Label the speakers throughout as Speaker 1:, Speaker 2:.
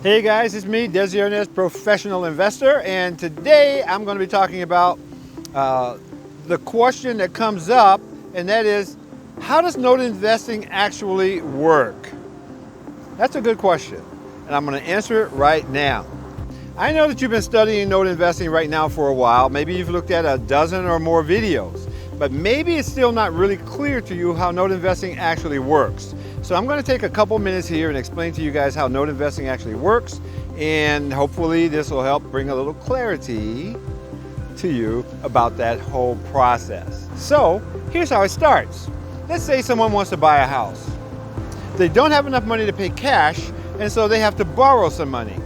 Speaker 1: Hey guys, it's me, Des, professional investor, and today I'm going to be talking about the question that comes up, and that is, how does note investing actually work? That's a good question, and I'm going to answer it right now. I know that you've been studying note investing right now for a while. Maybe you've looked at a dozen or more videos, but maybe it's still not really clear to you how note investing actually works. So I'm going to take a couple minutes here and explain to you guys how note investing actually works, and hopefully this will help bring a little clarity to you about that whole process. So here's how it starts. Let's say someone wants to buy a house. They don't have enough money to pay cash, and so they have to borrow some money.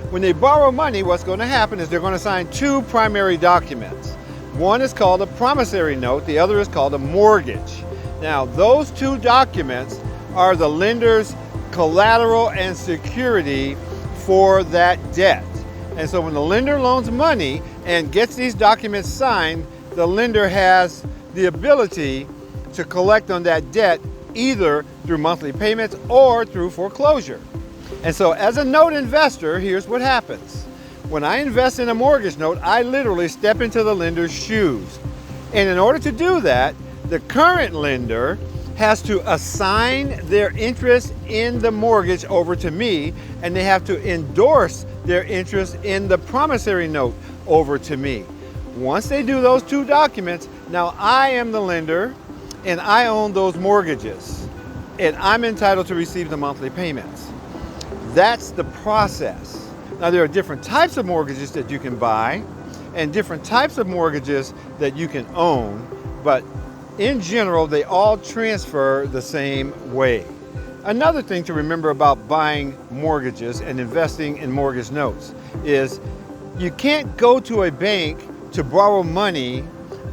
Speaker 1: When they borrow money, what's going to happen is they're going to sign two primary documents. One is called a promissory note, the other is called a mortgage. Now, those two documents are the lender's collateral and security for that debt. And so when the lender loans money and gets these documents signed, the lender has the ability to collect on that debt either through monthly payments or through foreclosure. And so as a note investor, here's what happens. When I invest in a mortgage note, I literally step into the lender's shoes. And in order to do that, the current lender has to assign their interest in the mortgage over to me, and they have to endorse their interest in the promissory note over to me. Once they do those two documents, now I am the lender and I own those mortgages, and I'm entitled to receive the monthly payments. That's the process. Now there are different types of mortgages that you can buy and different types of mortgages that you can own, but in general, they all transfer the same way. Another thing to remember about buying mortgages and investing in mortgage notes is you can't go to a bank to borrow money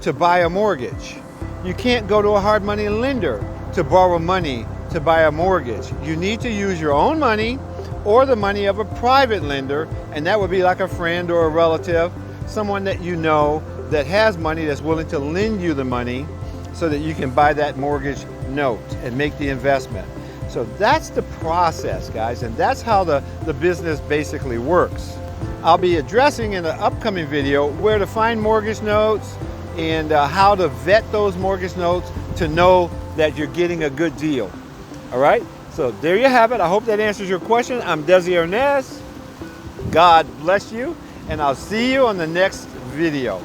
Speaker 1: to buy a mortgage. You can't go to a hard money lender to borrow money to buy a mortgage. You need to use your own money or the money of a private lender, and that would be like a friend or a relative, someone that you know that has money that's willing to lend you the money so that you can buy that mortgage note and make the investment. So that's the process, guys, and that's how the business basically works. I'll be addressing in an upcoming video where to find mortgage notes and how to vet those mortgage notes to know that you're getting a good deal. All right, so there you have it. I hope that answers your question. I'm Des. God bless you, and I'll see you on the next video.